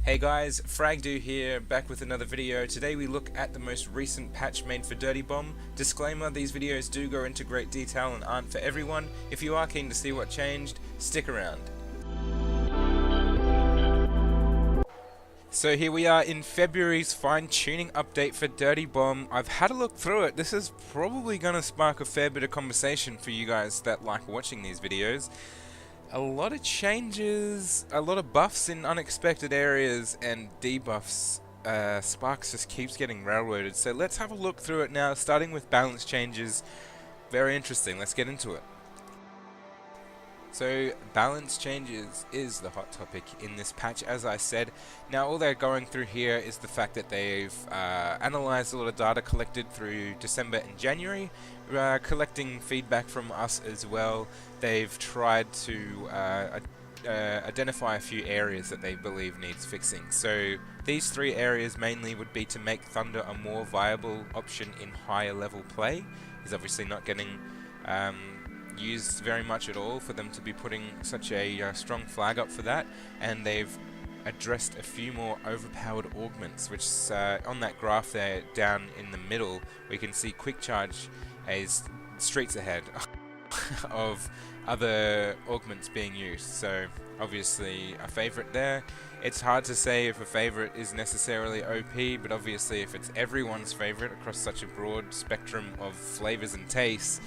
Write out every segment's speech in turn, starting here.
Hey guys, Frag here, back with another video. Today we look at the most recent patch made for Dirty Bomb. Disclaimer, these videos do go into great detail and aren't for everyone. If you are keen to see what changed, stick around. So here we are in February's fine-tuning update for Dirty Bomb. I've had a look through it. This is probably going to spark a fair bit of conversation for you guys that like watching these videos. A lot of changes, a lot of buffs in unexpected areas, and debuffs. Sparks just keeps getting railroaded. So let's have a look through it now, starting with balance changes. Very interesting. Let's get into it. So balance changes is the hot topic in this patch, as I said. Now all they're going through here is the fact that they've analyzed a lot of data collected through December and January, collecting feedback from us as well. They've tried to identify a few areas that they believe needs fixing. So these three areas mainly would be to make Thunder a more viable option in higher level play. He's obviously not getting used very much at all for them to be putting such a strong flag up for that, and they've addressed a few more overpowered augments, which on that graph there down in the middle we can see quick charge is streets ahead of other augments being used. So obviously a favorite there. It's hard to say if a favorite is necessarily OP, but obviously if it's everyone's favorite across such a broad spectrum of flavors and tastes,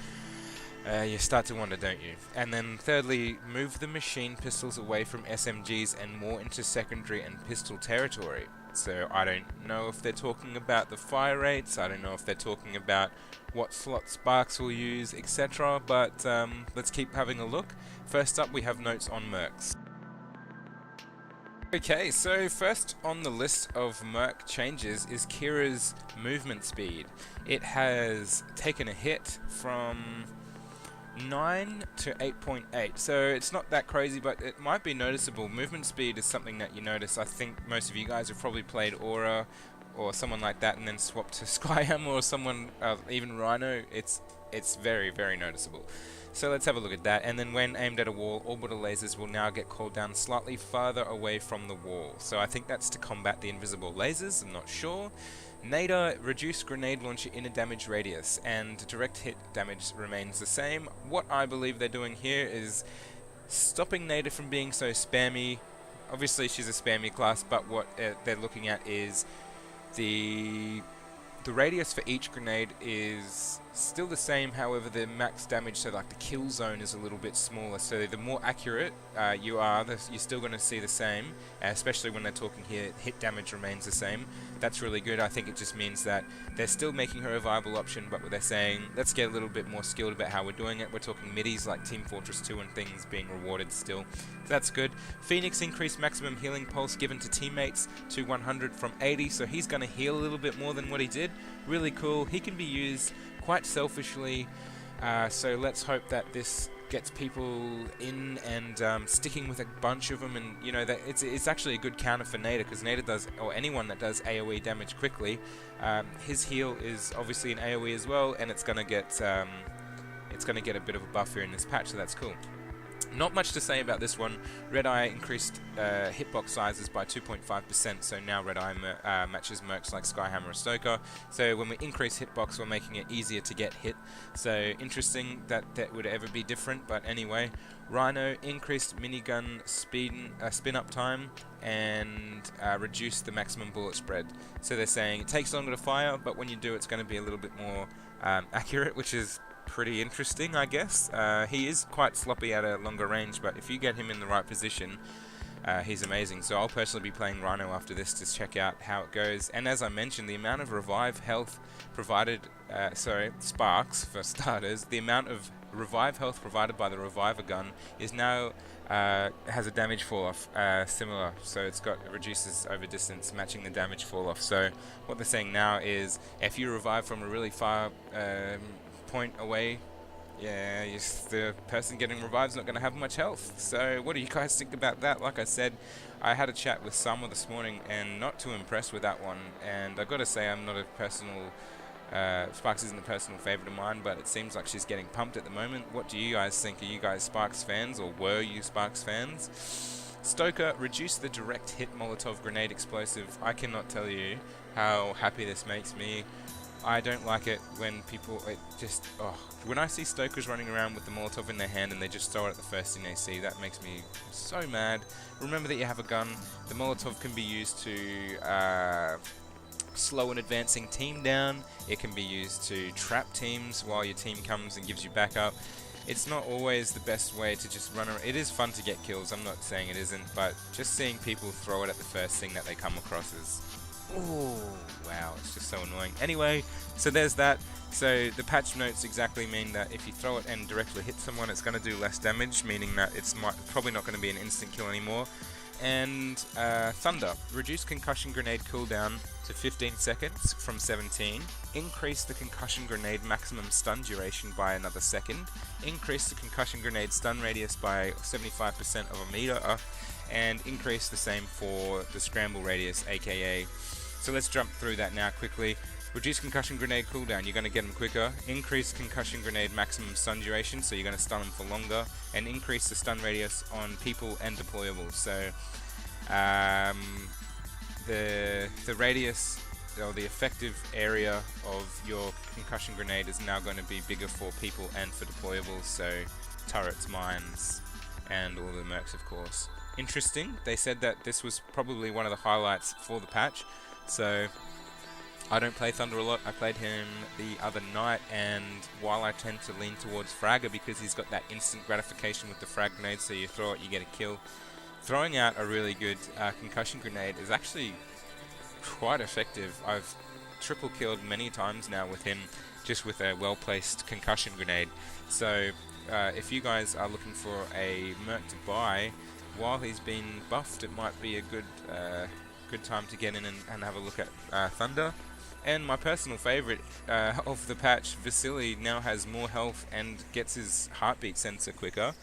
you start to wonder, don't you? And then thirdly, move the machine pistols away from SMGs and more into secondary and pistol territory. So I don't know if they're talking about the fire rates, I don't know if they're talking about what slot Sparks will use, etc. But let's keep having a look. First up we have notes on mercs. Okay, so first on the list of merc changes is Kira's movement speed. It has taken a hit from 9 to 8.8, so it's not that crazy, but it might be noticeable. Movement speed is something that you notice. I think most of you guys have probably played Aura or someone like that and then swapped to Skyhammer or someone, even Rhino. It's very, very noticeable. So let's have a look at that. And then when aimed at a wall, orbital lasers will now get called down slightly farther away from the wall. So I think that's to combat the invisible lasers, I'm not sure. Nader, reduce grenade launcher inner damage radius, and direct hit damage remains the same. What I believe they're doing here is stopping Nader from being so spammy. Obviously she's a spammy class, but what they're looking at is the radius for each grenade is still the same, however the max damage, so like the kill zone, is a little bit smaller. So the more accurate you are, you're still going to see the same, especially when they're talking here, hit damage remains the same. That's really good. I think it just means that they're still making her a viable option, but they're saying, let's get a little bit more skilled about how we're doing it. We're talking middies like Team Fortress 2 and things being rewarded still. So that's good. Phoenix increased maximum healing pulse given to teammates to 100 from 80, so he's going to heal a little bit more than what he did. Really cool. He can be used quite selfishly, so let's hope that this gets people in and sticking with a bunch of them, and you know that it's actually a good counter for Nader, because Nader does, or anyone that does AoE damage quickly, his heal is obviously an AoE as well, and it's gonna get a bit of a buff here in this patch, so that's cool. Not much to say about this one. Red Eye increased hitbox sizes by 2.5%, so now Red Eye matches mercs like Skyhammer or Stoker. So when we increase hitbox, we're making it easier to get hit. So interesting that that would ever be different, but anyway. Rhino increased minigun spin up time and reduced the maximum bullet spread. So they're saying it takes longer to fire, but when you do, it's going to be a little bit more accurate, which is pretty interesting, I guess. He is quite sloppy at a longer range, but if you get him in the right position, he's amazing. So I'll personally be playing Rhino after this to check out how it goes. And as I mentioned, the amount of revive health provided, Sparks for starters, the amount of revive health provided by the reviver gun is now has a damage fall off similar, so it's got reduces over distance, matching the damage fall off. So what they're saying now is if you revive from a really far point away, yeah, the person getting revived's not going to have much health. So what do you guys think about that? Like I said, I had a chat with Summer this morning and not too impressed with that one, and I've got to say I'm not a personal Sparks isn't a personal favourite of mine, but it seems like she's getting pumped at the moment. What do you guys think? Are you guys Sparks fans, or were you Sparks fans? Stoker, reduce the direct hit Molotov grenade explosive. I cannot tell you how happy this makes me. I don't like it when people, when I see Stokers running around with the Molotov in their hand and they just throw it at the first thing they see, that makes me so mad. Remember that you have a gun. The Molotov can be used to slow an advancing team down. It can be used to trap teams while your team comes and gives you backup. It's not always the best way to just run around. It is fun to get kills, I'm not saying it isn't, but just seeing people throw it at the first thing that they come across is... oh, wow, it's just so annoying. Anyway, so there's that. So the patch notes exactly mean that if you throw it and directly hit someone, it's going to do less damage, meaning that it's probably not going to be an instant kill anymore. And Thunder, reduce concussion grenade cooldown to 15 seconds from 17, increase the concussion grenade maximum stun duration by another second, increase the concussion grenade stun radius by 75% of a meter, and increase the same for the scramble radius, aka. So let's jump through that now quickly. Reduce concussion grenade cooldown, you're going to get them quicker. Increase concussion grenade maximum stun duration, so you're going to stun them for longer. And increase the stun radius on people and deployables. So the radius, or the effective area of your concussion grenade is now going to be bigger for people and for deployables. So turrets, mines, and all the mercs, of course. Interesting, they said that this was probably one of the highlights for the patch. So I don't play Thunder a lot. I played him the other night, and while I tend to lean towards Fragger because he's got that instant gratification with the frag grenade, so you throw it, you get a kill. Throwing out a really good concussion grenade is actually quite effective. I've triple killed many times now with him, just with a well-placed concussion grenade. So if you guys are looking for a merc to buy, while he's been buffed, it might be a good time to get in and have a look at Thunder. And my personal favourite of the patch, Vasily, now has more health and gets his heartbeat sensor quicker.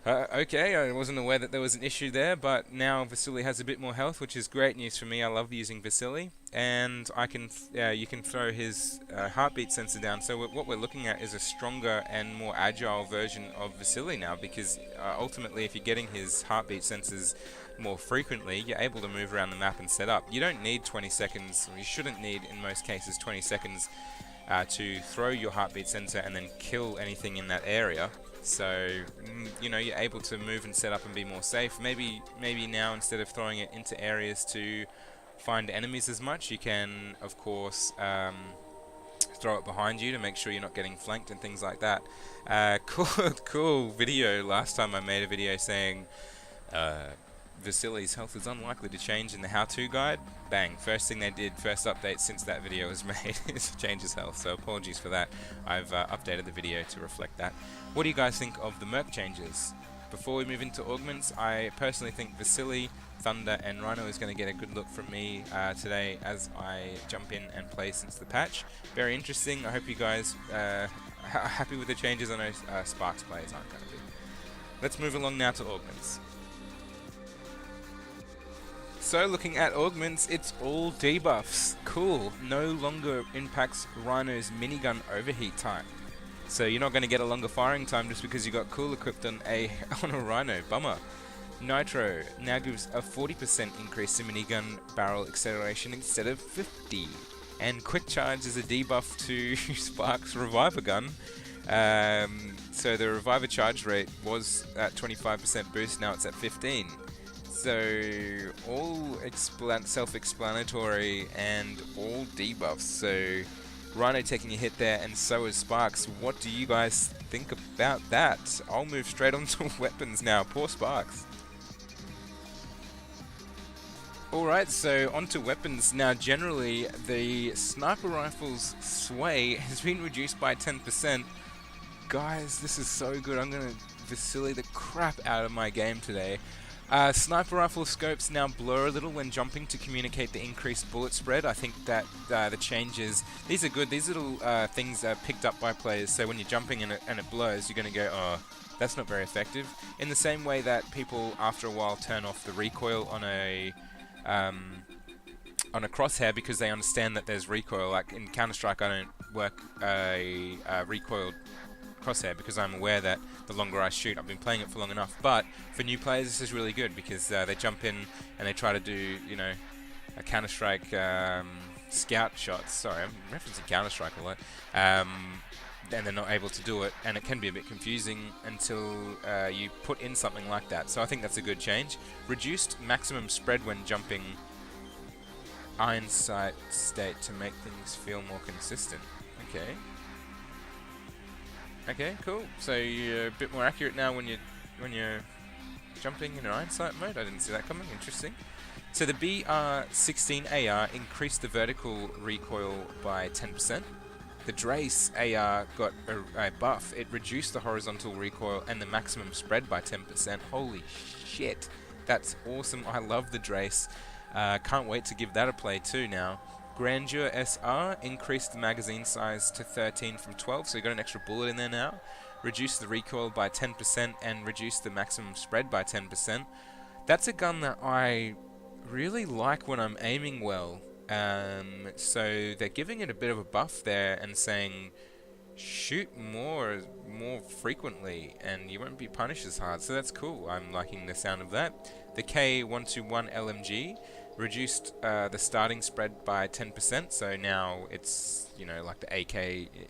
Okay, I wasn't aware that there was an issue there, but now Vasily has a bit more health, which is great news for me. I love using Vasily, and I can you can throw his heartbeat sensor down. So what we're looking at is a stronger and more agile version of Vasily now, because ultimately, if you're getting his heartbeat sensors more frequently, you're able to move around the map and set up. You don't need 20 seconds, or you shouldn't need, in most cases, 20 seconds to throw your heartbeat sensor and then kill anything in that area. So, you know, you're able to move and set up and be more safe. Maybe now, instead of throwing it into areas to find enemies as much, you can, of course, throw it behind you to make sure you're not getting flanked and things like that. Cool video. Last time I made a video saying Vasily's health is unlikely to change in the how-to guide. Bang, first thing they did, first update since that video was made is to change his health, so apologies for that. I've updated the video to reflect that. What do you guys think of the merc changes? Before we move into augments, I personally think Vasily, Thunder and Rhino is going to get a good look from me today as I jump in and play since the patch. Very interesting. I hope you guys are happy with the changes. I know Sparks players aren't going to be. Let's move along now to augments. So looking at augments, it's all debuffs. Cool. No longer impacts Rhino's minigun overheat time. So you're not going to get a longer firing time just because you got cool equipped on a Rhino. Bummer. Nitro now gives a 40% increase in minigun barrel acceleration instead of 50. And quick charge is a debuff to Sparks Reviver gun. So the Reviver charge rate was at 25% boost, now it's at 15. So all self-explanatory and all debuffs. So Rhino taking a hit there, and so is Sparks. What do you guys think about that? I'll move straight on to weapons now. Poor Sparks. Alright, so onto weapons. Now generally the sniper rifle's sway has been reduced by 10%. Guys, this is so good. I'm going to Vasily the crap out of my game today. Sniper rifle scopes now blur a little when jumping to communicate the increased bullet spread. I think that the changes, these are good. These little things are picked up by players, so when you're jumping and it blurs, you're going to go, oh, that's not very effective. In the same way that people, after a while, turn off the recoil on a crosshair because they understand that there's recoil. Like in Counter-Strike, I don't work a recoil crosshair because I'm aware that the longer I shoot, I've been playing it for long enough. But for new players, this is really good because they jump in and they try to do, you know, a Counter-Strike scout shots. Sorry, I'm referencing Counter-Strike a lot. And they're not able to do it, and it can be a bit confusing until you put in something like that. So I think that's a good change. Reduced maximum spread when jumping iron sight state to make things feel more consistent. Okay. Okay, cool. So you're a bit more accurate now when you're jumping in an iron sight mode. I didn't see that coming. Interesting. So the BR16AR increased the vertical recoil by 10%. The Drace AR got a buff. It reduced the horizontal recoil and the maximum spread by 10%. Holy shit. That's awesome. I love the Drace. Can't wait to give that a play too now. Grandeur SR increased the magazine size to 13 from 12, so you got an extra bullet in there now. Reduced the recoil by 10% and reduced the maximum spread by 10%. That's a gun that I really like when I'm aiming well. So they're giving it a bit of a buff there and saying shoot more frequently and you won't be punished as hard, so that's cool. I'm liking the sound of that. The K121 LMG reduced the starting spread by 10%, so now it's, you know, like the AK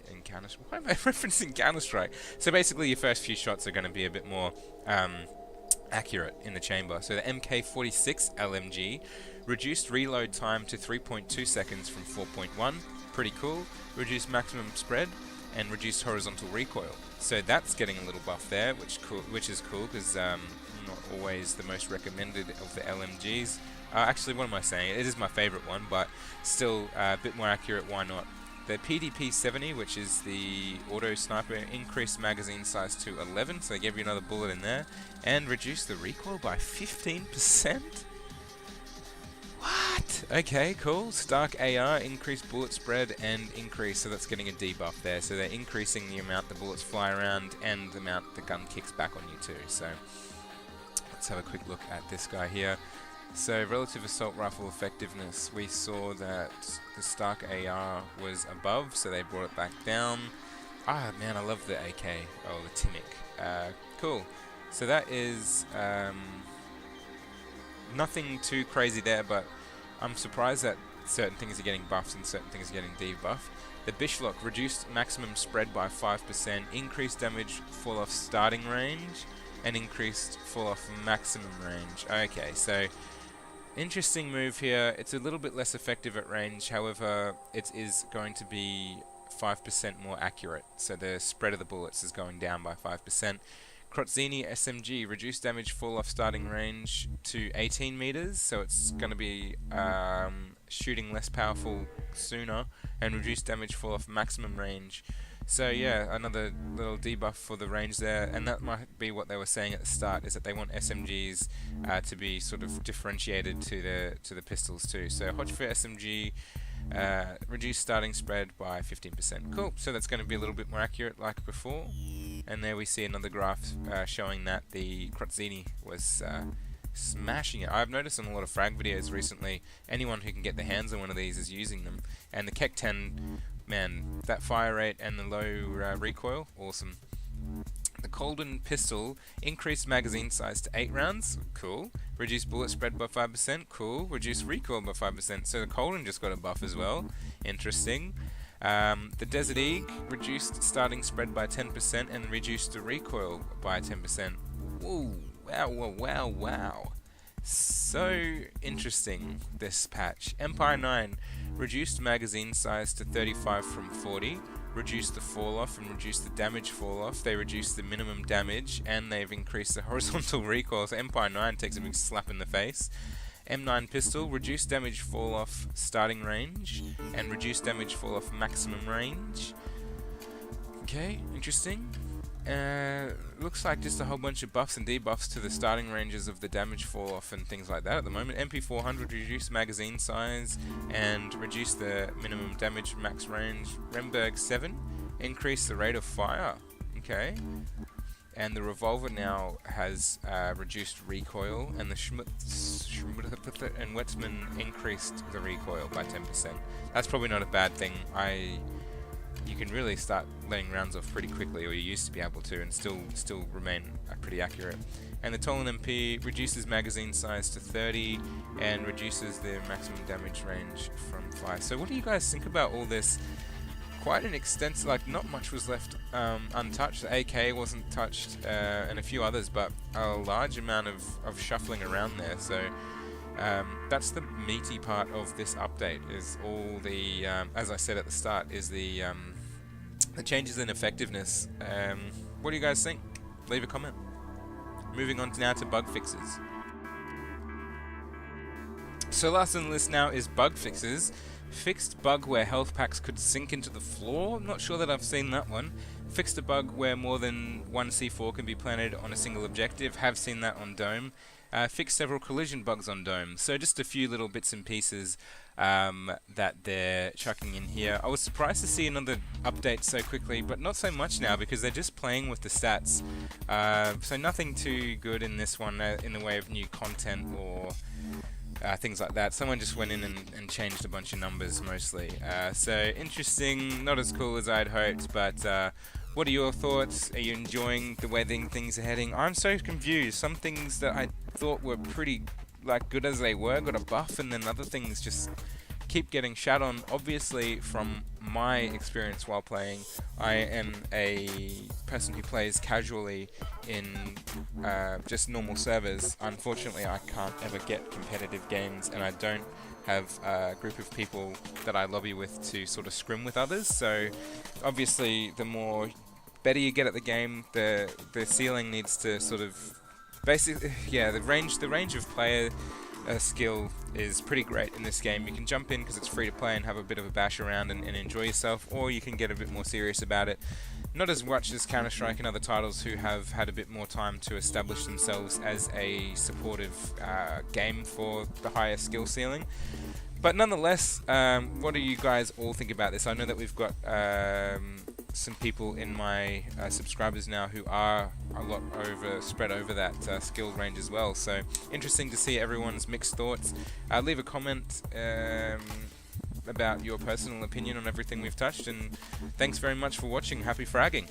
in Counter-Strike. Why am I referencing Counter-Strike? So basically your first few shots are going to be a bit more accurate in the chamber. So the MK46 LMG reduced reload time to 3.2 seconds from 4.1. Pretty cool. Reduced maximum spread and reduced horizontal recoil. So that's getting a little buff there, which is cool because not always the most recommended of the LMGs. Actually, what am I saying? It is my favorite one, but still a bit more accurate. Why not? The PDP-70, which is the auto sniper, increased magazine size to 11, so they gave you another bullet in there, and reduced the recoil by 15%? What? Okay, cool. Stark AR, increased bullet spread and increase, so that's getting a debuff there. So they're increasing the amount the bullets fly around and the amount the gun kicks back on you too. So let's have a quick look at this guy here. So relative assault rifle effectiveness, we saw that the Stark AR was above, so they brought it back down. Ah man, I love the AK, oh the Timic. Cool. So that is nothing too crazy there, but I'm surprised that certain things are getting buffs and certain things are getting debuffed. The Bishlock reduced maximum spread by 5%, increased damage fall off starting range, and increased fall off maximum range. Okay, so interesting move here. It's a little bit less effective at range, however, it is going to be 5% more accurate. So the spread of the bullets is going down by 5%. Krotzini SMG reduced damage fall off starting range to 18 meters, so it's going to be shooting less powerful sooner, and reduced damage fall off maximum range. So yeah, another little debuff for the range there, and that might be what they were saying at the start, is that they want SMGs to be sort of differentiated to the pistols too. So Hotchkiss SMG reduced starting spread by 15%. Cool. So that's going to be a little bit more accurate like before. And there we see another graph showing that the Krotzini was smashing it. I've noticed in a lot of Frag videos recently, anyone who can get their hands on one of these is using them. And the Keck 10, man, that fire rate and the low recoil, awesome. The Colden pistol increased magazine size to 8 rounds, cool. Reduced bullet spread by 5%, cool. Reduced recoil by 5%, so the Colden just got a buff as well, interesting. The Desert Eagle reduced starting spread by 10% and reduced the recoil by 10%. Whoa, wow, wow, wow, wow. So interesting, this patch. Empire 9 reduced magazine size to 35 from 40, reduced the fall off and reduced the damage fall off. They reduced the minimum damage and they've increased the horizontal recoil. So Empire 9 takes a big slap in the face. M9 pistol reduced damage fall off starting range and reduced damage fall off maximum range. Okay, interesting. Looks like just a whole bunch of buffs and debuffs to the starting ranges of the damage fall off and things like that at the moment. MP400 reduced magazine size and reduced the minimum damage max range. Remberg 7 increased the rate of fire. Okay. And the revolver now has reduced recoil, and the and Wetzman increased the recoil by 10%. That's probably not a bad thing. I you can really start letting rounds off pretty quickly, or you used to be able to, and still remain pretty accurate. And the Tolan MP reduces magazine size to 30 and reduces the maximum damage range from 5. So what do you guys think about all this? Quite an extensive, like not much was left untouched. The AK wasn't touched, and a few others, but a large amount of shuffling around there. So that's the meaty part of this update, is all the, as I said at the start, is the changes in effectiveness. What do you guys think? Leave a comment. Moving on now to bug fixes. So last on the list now is bug fixes. Fixed bug where health packs could sink into the floor. I'm not sure that I've seen that one. Fixed a bug where more than one C4 can be planted on a single objective. Have seen that on Dome. Fixed several collision bugs on Dome. So just a few little bits and pieces that they're chucking in here. I was surprised to see another update so quickly, but not so much now because they're just playing with the stats. So nothing too good in this one in the way of new content or things like that. Someone just went in and changed a bunch of numbers mostly. So interesting, not as cool as I'd hoped, but what are your thoughts? Are you enjoying the way things are heading? I'm so confused. Some things that I thought were pretty good as they were got a buff, and then other things just keep getting shat on. Obviously, from my experience while playing, I am a person who plays casually in just normal servers. Unfortunately, I can't ever get competitive games, and I don't have a group of people that I lobby with to sort of scrim with others. So obviously, the more better you get at the game, the ceiling needs to sort of basically, yeah, the range of player skill is pretty great in this game. You can jump in because it's free to play and have a bit of a bash around and enjoy yourself, or you can get a bit more serious about it. Not as much as Counter-Strike and other titles who have had a bit more time to establish themselves as a supportive game for the higher skill ceiling. But nonetheless, what do you guys all think about this? I know that we've got some people in my subscribers now who are a lot spread over that skill range as well. So interesting to see everyone's mixed thoughts. Leave a comment about your personal opinion on everything we've touched, and thanks very much for watching. Happy fragging.